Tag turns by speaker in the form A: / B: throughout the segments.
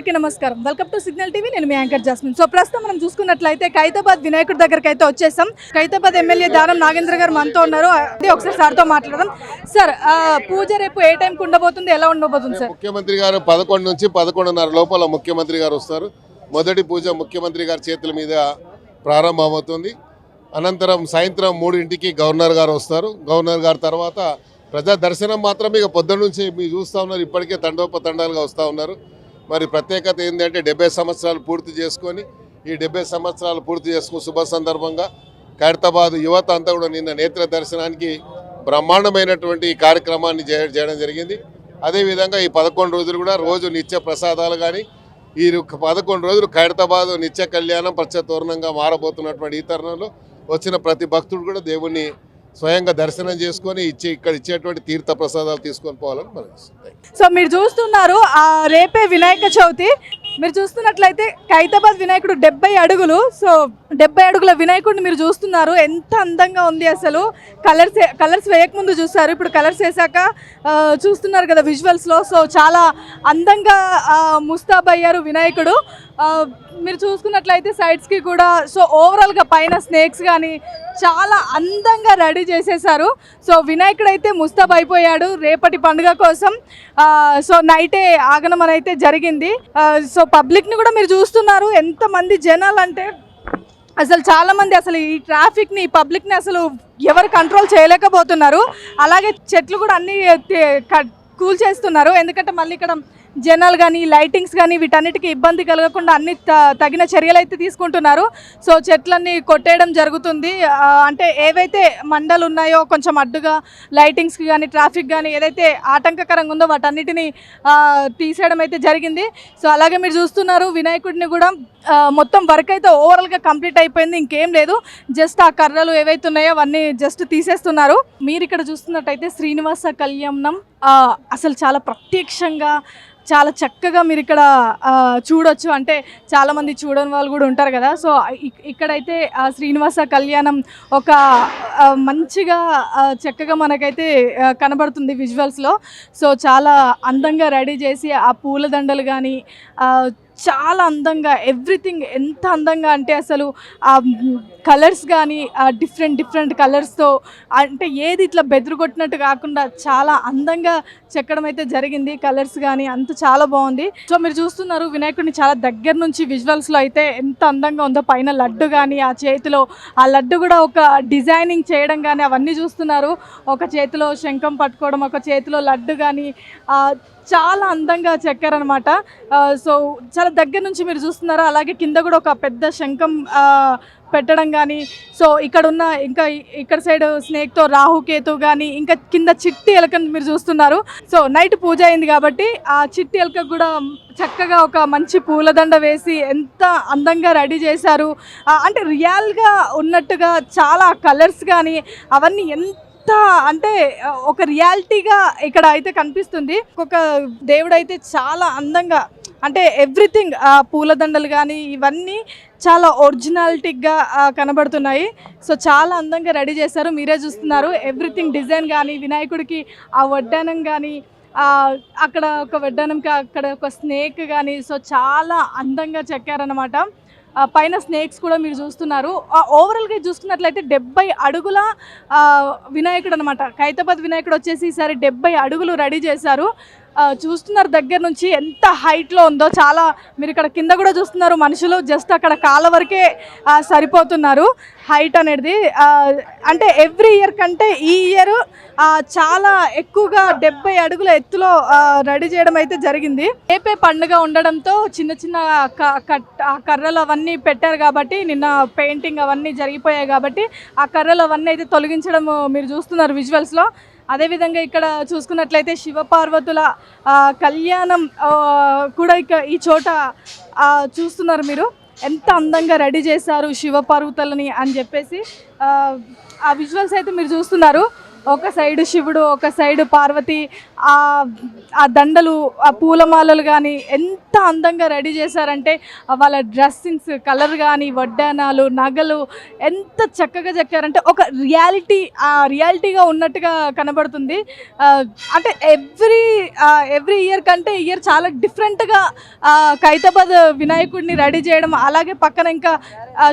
A: అందరికీ నమస్కారం. Welcome to signal TV. నేను మీ యాంకర్ జాస్మిన్. సో ప్రస్తుతం మనం చూసుకున్నట్లయితే ఖైరతాబాద్ వినాయకుడి దగ్గరికి అయితే వచ్చేసాం. ఖైరతాబాద్ ఎమ్మెల్యే దానం నాగేంద్ర గారు మనతో ఉన్నారు. ఒకసారి సార్తో మాట్లాడదాం. సార్, పూజ రేపు ఏ టైంకి ఉండబోతుంది, ఎలా ఉండబోతుంది సార్?
B: ముఖ్యమంత్రి గారు 11 నుంచి 11:30 లోపల ముఖ్యమంత్రి గారు వస్తారు. మొదటి పూజ ముఖ్యమంత్రి గారి చేతుల మీద ప్రారంభమవుతుంది. అనంతరం సాయంత్రం 3ంటికి గవర్నర్ గారు వస్తారు. గవర్నర్ గారి తర్వాత ప్రజా దర్శనం మాత్రం ఇక పొద్దున్న నుంచి మీరు చూస్తూ ఉన్నారు. ఇప్పటికే తండోపతండాలుగా వస్తూ ఉన్నారు. మరి ప్రత్యేకత ఏంటంటే 70 సంవత్సరాలు పూర్తి చేసుకొని ఈ 70 సంవత్సరాలు పూర్తి చేసుకున్న శుభ సందర్భంగా ఖైరతాబాద్ యువత అంతా కూడా నిన్న నేత్ర దర్శనానికి బ్రహ్మాండమైనటువంటి కార్యక్రమాన్ని చేయడం జరిగింది. అదేవిధంగా ఈ 11 రోజులు కూడా రోజు నిత్య ప్రసాదాలు కానీ ఈ 11 రోజులు ఖైరతాబాద్ నిత్య కళ్యాణం ప్రత్యతోరణంగా మారబోతున్నటువంటి ఈ తరుణంలో వచ్చిన ప్రతి భక్తుడు కూడా దేవుణ్ణి స్వయంగా దర్శనం చేసుకొని ఇక్కడ ఇచ్చేటువంటి తీర్థ ప్రసాదాలు తీసుకొని పోవాలని మనం.
A: సో మీరు చూస్తున్నారు రేపే వినాయక చవితి. మీరు చూస్తున్నట్లయితే ఖైరతాబాద్ వినాయకుడు 70 అడుగులు. సో 70 అడుగుల వినాయకుడిని మీరు చూస్తున్నారు. ఎంత అందంగా ఉంది అసలు. కలర్స్ వేయకముందు చూస్తారు, ఇప్పుడు కలర్స్ వేసాక చూస్తున్నారు కదా విజువల్స్లో. సో చాలా అందంగా ముస్తాబయ్యారు వినాయకుడు. మీరు చూసుకున్నట్లయితే సైడ్స్కి కూడా సో ఓవరాల్గా పైన స్నేక్స్ కానీ చాలా అందంగా రెడీ చేసేసారు. సో వినాయకుడు అయితే ముస్తాబ్ అయిపోయాడు రేపటి పండుగ కోసం. సో నైటే ఆగమనం అయితే జరిగింది. సో పబ్లిక్ని కూడా మీరు చూస్తున్నారు ఎంతమంది జనాలు అంటే అసలు చాలామంది. అసలు ఈ ట్రాఫిక్ని, ఈ పబ్లిక్ని అసలు ఎవరు కంట్రోల్ చేయలేకపోతున్నారు. అలాగే చెట్లు కూడా అన్నీ కూల్ చేస్తున్నారు. ఎందుకంటే మళ్ళీ ఇక్కడ జనాలు కానీ లైటింగ్స్ కానీ వీటన్నిటికీ ఇబ్బంది కలగకుండా అన్ని తగిన చర్యలు అయితే తీసుకుంటున్నారు. సో చెట్లన్నీ కొట్టేయడం జరుగుతుంది. అంటే ఏవైతే మండలు ఉన్నాయో కొంచెం అడ్డుగా లైటింగ్స్కి కానీ ట్రాఫిక్ కానీ ఏదైతే ఆటంకకరంగా ఉందో వాటన్నిటిని తీసేయడం అయితే జరిగింది. సో అలాగే మీరు చూస్తున్నారు వినాయకుడిని కూడా మొత్తం వర్క్ అయితే ఓవరాల్గా కంప్లీట్ అయిపోయింది. ఇంకేం లేదు, జస్ట్ ఆ కర్రలు ఏవైతే ఉన్నాయో అవన్నీ జస్ట్ తీసేస్తున్నారు. మీరు ఇక్కడ చూస్తున్నట్టయితే శ్రీనివాస కళ్యాణం అసలు చాలా ప్రత్యక్షంగా చాలా చక్కగా మీరు ఇక్కడ చూడొచ్చు. అంటే చాలామంది చూడని వాళ్ళు కూడా ఉంటారు కదా. సో ఇక్కడైతే శ్రీనివాస కళ్యాణం ఒక మంచిగా చక్కగా మనకైతే కనబడుతుంది విజువల్స్లో. సో చాలా అందంగా రెడీ చేసి ఆ పూలదండలు కానీ చాలా అందంగా ఎవ్రీథింగ్ ఎంత అందంగా అంటే అసలు ఆ కలర్స్ కానీ డిఫరెంట్ కలర్స్తో అంటే ఏది ఇట్లా బెదిరిగొట్టినట్టు కాకుండా చాలా అందంగా చెక్కడం అయితే జరిగింది. కలర్స్ కానీ అంత చాలా బాగుంది. సో మీరు చూస్తున్నారు వినాయకుడిని చాలా దగ్గర నుంచి విజువల్స్లో అయితే ఎంత అందంగా ఉందో. పైన లడ్డు కానీ ఆ చేతిలో ఆ లడ్డు కూడా ఒక డిజైనింగ్ చేయడం కానీ అవన్నీ చూస్తున్నారు. ఒక చేతిలో శంఖం పట్టుకోవడం, ఒక చేతిలో లడ్డు కానీ చాలా అందంగా చెక్కారనమాట. సో చాలా దగ్గర నుంచి మీరు చూస్తున్నారు. అలాగే కింద కూడా ఒక పెద్ద శంఖం పెట్టడం కానీ, సో ఇక్కడ సైడ్ స్నేక్తో రాహుకేతు కానీ, ఇంకా కింద చిట్టి ఎలకని మీరు చూస్తున్నారు. సో నైట్ పూజ అయింది కాబట్టి ఆ చిట్టి ఎలక కూడా చక్కగా ఒక మంచి పూలదండ వేసి ఎంత అందంగా రెడీ చేశారు. అంటే రియల్గా ఉన్నట్టుగా చాలా కలర్స్ కానీ అవన్నీ అంటే ఒక రియాలిటీగా ఇక్కడ అయితే కనిపిస్తుంది. ఒక దేవుడు అయితే చాలా అందంగా అంటే ఎవ్రీథింగ్ పూలదండలు కానీ ఇవన్నీ చాలా ఒరిజినాలిటీగా కనబడుతున్నాయి. సో చాలా అందంగా రెడీ చేశారు. మీరే చూస్తున్నారు ఎవ్రీథింగ్ డిజైన్ కానీ వినాయకుడికి ఆ వడ్డానం కానీ అక్కడ ఒక వడ్డానంకి అక్కడ ఒక స్నేక్ కానీ సో చాలా అందంగా చెక్కారనమాట. పైన స్నేక్స్ కూడా మీరు చూస్తున్నారు. ఓవరాల్గా చూసుకున్నట్లయితే 70 అడుగుల వినాయకుడు అనమాట. ఖైరతాబాద్ వినాయకుడు వచ్చేసి ఈసారి 70 అడుగులు రెడీ చేశారు. చూస్తున్నారు దగ్గర నుంచి ఎంత హైట్లో ఉందో. చాలా మీరు ఇక్కడ కింద కూడా చూస్తున్నారు మనుషులు జస్ట్ అక్కడ కాళ్ళ వరకే సరిపోతున్నారు హైట్ అనేది. అంటే ఎవ్రీ ఇయర్ కంటే ఈ ఇయర్ చాలా ఎక్కువగా 70 అడుగుల ఎత్తులో రెడీ చేయడం అయితే జరిగింది. రేపే పండుగ ఉండడంతో చిన్న కర్రలు అవన్నీ పెట్టారు కాబట్టి నిన్న పెయింటింగ్ అవన్నీ జరిగిపోయాయి కాబట్టి ఆ కర్రలు అవన్నీ అయితే తొలగించడం మీరు చూస్తున్నారు విజువల్స్లో. అదేవిధంగా ఇక్కడ చూసుకున్నట్లయితే శివపార్వతుల కళ్యాణం కూడా ఈ చోట చూస్తున్నారు మీరు. ఎంత అందంగా రెడీ చేశారు శివపార్వతులని అని చెప్పేసి ఆ విజువల్స్ అయితే మీరు చూస్తున్నారు. ఒక సైడు శివుడు, ఒక సైడు పార్వతి, ఆ ఆ దండలు, ఆ పూలమాలలు కానీ ఎంత అందంగా రెడీ చేశారంటే వాళ్ళ డ్రెస్సింగ్స్ కలర్ కానీ, వడ్డానాలు, నగలు ఎంత చక్కగా చెక్కారంటే ఒక రియాలిటీగా ఉన్నట్టుగా కనబడుతుంది. అంటే ఎవ్రీ ఇయర్ కంటే ఇయర్ చాలా డిఫరెంట్గా ఖైరతాబాద్ వినాయకుడిని రెడీ చేయడం, అలాగే పక్కన ఇంకా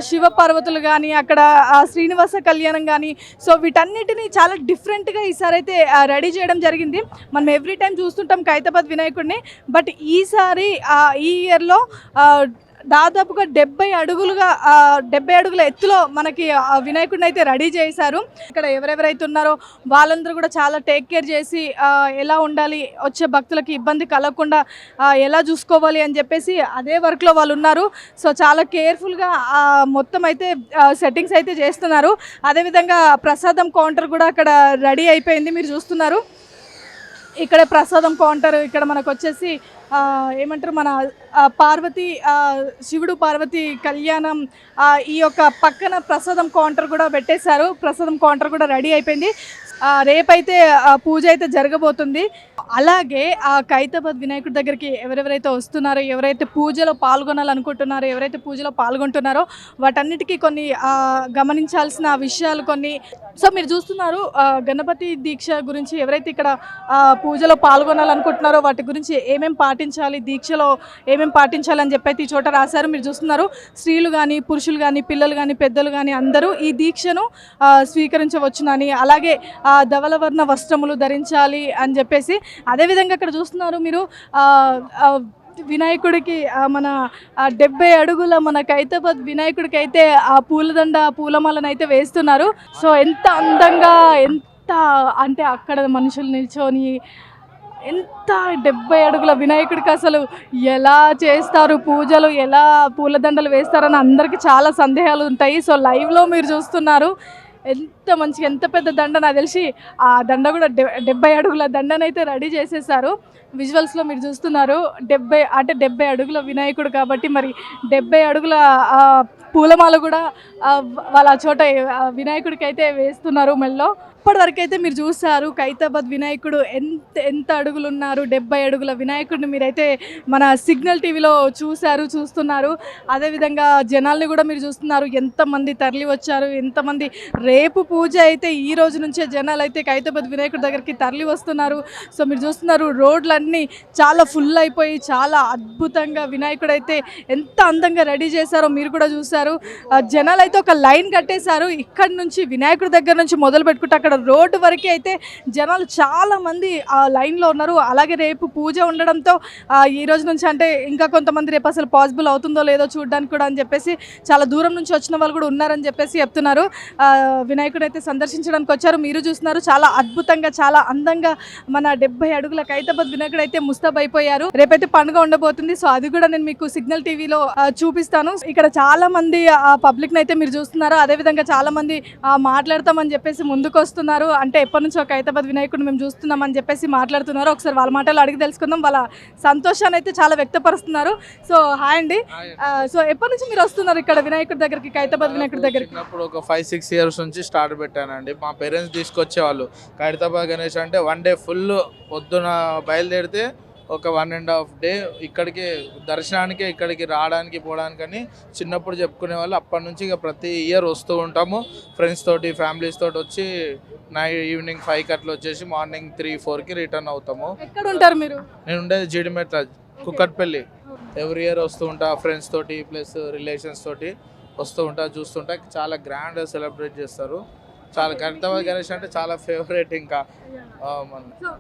A: శివ పార్వతులు కానీ, అక్కడ శ్రీనివాస కళ్యాణం కానీ, సో వీటన్నిటిని చాలా డిఫరెంట్గా ఈసారి అయితే రెడీ చేయడం జరిగింది. మనం ఎవ్రీ టైం చూస్తుంటాం ఖైరతాబాద్ వినాయకుడిని, బట్ ఈసారి ఈ ఇయర్లో దాదాపుగా 70 అడుగుల ఎత్తులో మనకి వినాయకుడిని అయితే రెడీ చేశారు. ఇక్కడ ఎవరెవరైతే ఉన్నారో వాళ్ళందరూ కూడా చాలా టేక్ కేర్ చేసి ఎలా ఉండాలి, వచ్చే భక్తులకి ఇబ్బంది కలగకుండా ఎలా చూసుకోవాలి అని చెప్పేసి అదే వర్క్లో వాళ్ళు ఉన్నారు. సో చాలా కేర్ఫుల్గా మొత్తం అయితే సెట్టింగ్స్ అయితే చేస్తున్నారు. అదేవిధంగా ప్రసాదం కౌంటర్ కూడా అక్కడ రెడీ అయిపోయింది, మీరు చూస్తున్నారు. ఇక్కడ ప్రసాదం కౌంటర్, ఇక్కడ మనకు వచ్చేసి ఏమంటారు మన శివుడు పార్వతి కళ్యాణం, ఈ యొక్క పక్కన ప్రసాదం కౌంటర్ కూడా పెట్టేశారు. ప్రసాదం కౌంటర్ కూడా రెడీ అయిపోయింది. రేపైతే పూజ అయితే జరగబోతుంది. అలాగే ఆ ఖైరతాబాద్ వినాయకుడి దగ్గరికి ఎవరెవరైతే వస్తున్నారో, ఎవరైతే పూజలో పాల్గొనాలనుకుంటున్నారో, ఎవరైతే పూజలో పాల్గొంటున్నారో వాటన్నిటికీ కొన్ని గమనించాల్సిన విషయాలు కొన్ని. సో మీరు చూస్తున్నారు గణపతి దీక్ష గురించి, ఎవరైతే ఇక్కడ పూజలో పాల్గొనాలనుకుంటున్నారో వాటి గురించి ఏమేమి పాటించాలి, దీక్షలో ఏమేమి పాటించాలని చెప్పి ఈ చోట రాశారు. మీరు చూస్తున్నారు స్త్రీలు కానీ, పురుషులు కానీ, పిల్లలు కానీ, పెద్దలు కానీ అందరూ ఈ దీక్షను స్వీకరించవచ్చునని, అలాగే ధవలవర్ణ వస్త్రములు ధరించాలి అని చెప్పేసి. అదేవిధంగా అక్కడ చూస్తున్నారు మీరు వినాయకుడికి మన 70 అడుగుల మన ఖైరతాబాద్ వినాయకుడికి అయితే ఆ పూలదండ పూలమాలను అయితే వేస్తున్నారు. సో ఎంత అందంగా, ఎంత అంటే అక్కడ మనుషులు నిల్చొని ఎంత 70 అడుగుల వినాయకుడికి అసలు ఎలా చేస్తారు పూజలు, ఎలా పూలదండలు వేస్తారని అందరికీ చాలా సందేహాలు ఉంటాయి. సో లైవ్లో మీరు చూస్తున్నారు ఎంత మంచిగా, ఎంత పెద్ద దండ, నాకు తెలిసి ఆ దండ కూడా 70 అడుగుల దండనైతే రెడీ చేసేసారు. విజువల్స్లో మీరు చూస్తున్నారు 70 అడుగుల వినాయకుడు కాబట్టి మరి 70 అడుగుల పూలమాల కూడా వాళ్ళ చోట వినాయకుడికి అయితే వేస్తున్నారు మెల్లో. ఇప్పటివరకు అయితే మీరు చూస్తారు ఖైరతాబాద్ వినాయకుడు ఎంత అడుగులు ఉన్నారు. 70 అడుగుల వినాయకుడిని మీరైతే మన సిగ్నల్ టీవీలో చూస్తున్నారు. అదేవిధంగా జనాల్ని కూడా మీరు చూస్తున్నారు, ఎంతమంది తరలి వచ్చారు, ఎంతమంది. రేపు పూజ అయితే ఈ రోజు నుంచే జనాలు అయితే ఖైరతాబాద్ వినాయకుడి దగ్గరికి తరలి వస్తున్నారు. సో మీరు చూస్తున్నారు రోడ్లన్నీ చాలా ఫుల్ అయిపోయి చాలా అద్భుతంగా వినాయకుడు అయితే ఎంత అందంగా రెడీ చేశారో మీరు కూడా చూశారు. జనాలు అయితే ఒక లైన్ కట్టేశారు. ఇక్కడ నుంచి వినాయకుడి దగ్గర నుంచి మొదలు పెట్టుకుంటే అక్కడ రోడ్డు వరకు అయితే జనాలు చాలా మంది ఆ లైన్లో ఉన్నారు. అలాగే రేపు పూజ ఉండడంతో ఈ రోజు నుంచి అంటే ఇంకా కొంతమంది రేపు అసలు పాసిబుల్ అవుతుందో లేదో చూడడానికి కూడా అని చెప్పేసి చాలా దూరం నుంచి వచ్చిన వాళ్ళు కూడా ఉన్నారని చెప్పేసి చెప్తున్నారు. వినాయకుడు అయితే సందర్శించడానికి వచ్చారు, మీరు చూస్తున్నారు. చాలా అద్భుతంగా, చాలా అందంగా మన 70 అడుగుల ఖైరతాబాద్ వినాయకుడు అయితే ముస్తాబ్ అయిపోయారు. రేపైతే పండుగ ఉండబోతుంది. సో అది కూడా నేను మీకు సిగ్నల్ టీవీలో చూపిస్తాను. ఇక్కడ చాలా మంది పబ్లిక్ అయితే మీరు చూస్తున్నారు. అదేవిధంగా చాలా మంది మాట్లాడతామని చెప్పేసి ముందుకు వస్తున్నారు. అంటే ఎప్పటి నుంచో ఖైరతాబాద్ వినాయకుడిని మేము చూస్తున్నామని చెప్పేసి మాట్లాడుతున్నారు. ఒకసారి వాళ్ళ మాటలు అడిగి తెలుసుకుందాం. వాళ్ళ సంతోషాన్ని అయితే చాలా వ్యక్తపరుస్తున్నారు. సో హాయ్ అండి, సో ఎప్పటి నుంచి మీరు వస్తున్నారు ఇక్కడ వినాయకుడి దగ్గరికి, ఖైరతాబాద్ వినాయకుడి దగ్గరికి?
C: ఇప్పుడు ఒక 5-6 ఇయర్స్ నుంచి స్టార్ట్ పెట్టానండి. మా పేరెంట్స్ తీసుకొచ్చేవాళ్ళు. ఖైరతాబాద్ గణేష్ అంటే 1 డే ఫుల్ పొద్దున బయలుదేరితే ఒక 1.5 డే ఇక్కడికి దర్శనానికి, ఇక్కడికి రావడానికి పోవడానికని చిన్నప్పుడు చెప్పుకునే వాళ్ళు. అప్పటి నుంచి ఇక ప్రతి ఇయర్ వస్తూ ఉంటాము ఫ్రెండ్స్ తోటి, ఫ్యామిలీస్ తోటి వచ్చి ఈవినింగ్ 5కి అట్లా వచ్చేసి మార్నింగ్ 3-4కి రిటర్న్ అవుతాము.
A: ఎక్కడ ఉంటారు మీరు?
C: నేను ఉండేది జీడిమెట్ల, కుక్కట్పల్లి. ఎవ్రీ ఇయర్ వస్తూ ఉంటా ఫ్రెండ్స్ తోటి ప్లస్ రిలేషన్స్ తోటి వస్తూ ఉంటా, చూస్తుంటా. చాలా గ్రాండ్గా సెలబ్రేట్ చేస్తారు. చాలా ఖైరతాబాద్ గణేష్ అంటే చాలా ఫేవరెట్. ఇంకా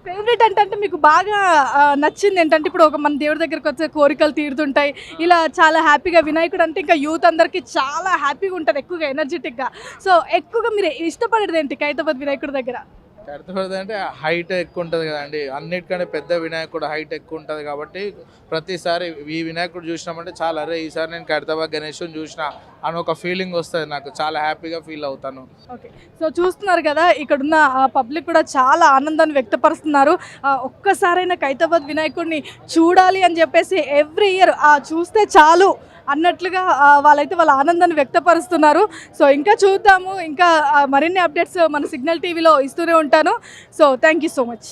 A: ఫేవరెట్ అంటే మీకు బాగా నచ్చింది ఏంటంటే ఇప్పుడు ఒక మన దేవుడి దగ్గరకు వచ్చే కోరికలు తీరుతుంటాయి, ఇలా చాలా హ్యాపీగా. వినాయకుడు అంటే ఇంకా యూత్ అందరికీ చాలా హ్యాపీగా ఉంటుంది, ఎక్కువగా ఎనర్జెటిక్గా. సో ఎక్కువగా మీరు ఇష్టపడేది ఏంటి ఖైరతాబాద్ వినాయకుడి దగ్గర?
C: ఖైరతాబాద్ అంటే హైట్ ఎక్కువ ఉంటుంది కదండి, అన్నిటికంటే పెద్ద వినాయకుడు హైట్ ఎక్కువ ఉంటుంది కాబట్టి ప్రతిసారి ఈ వినాయకుడు చూసినామంటే చాలా, అరే ఈసారి నేను ఖైరతాబాద్ గణేష్ని చూసిన అని ఒక ఫీలింగ్ వస్తుంది నాకు. చాలా హ్యాపీగా ఫీల్ అవుతాను.
A: ఓకే, సో చూస్తున్నారు కదా ఇక్కడున్న పబ్లిక్ కూడా చాలా ఆనందాన్ని వ్యక్తపరుస్తున్నారు. ఒక్కసారైనా ఖైరతాబాద్ వినాయకుడిని చూడాలి అని చెప్పేసి ఎవ్రీ ఇయర్ చూస్తే చాలు అన్నట్లుగా వాళ్ళైతే వాళ్ళ ఆనందాన్ని వ్యక్తపరుస్తున్నారు. సో ఇంకా చూద్దాము, ఇంకా మరిన్ని అప్డేట్స్ మన సిగ్నల్ టీవీలో ఇస్తూనే ఉంటాను. So thank you so much.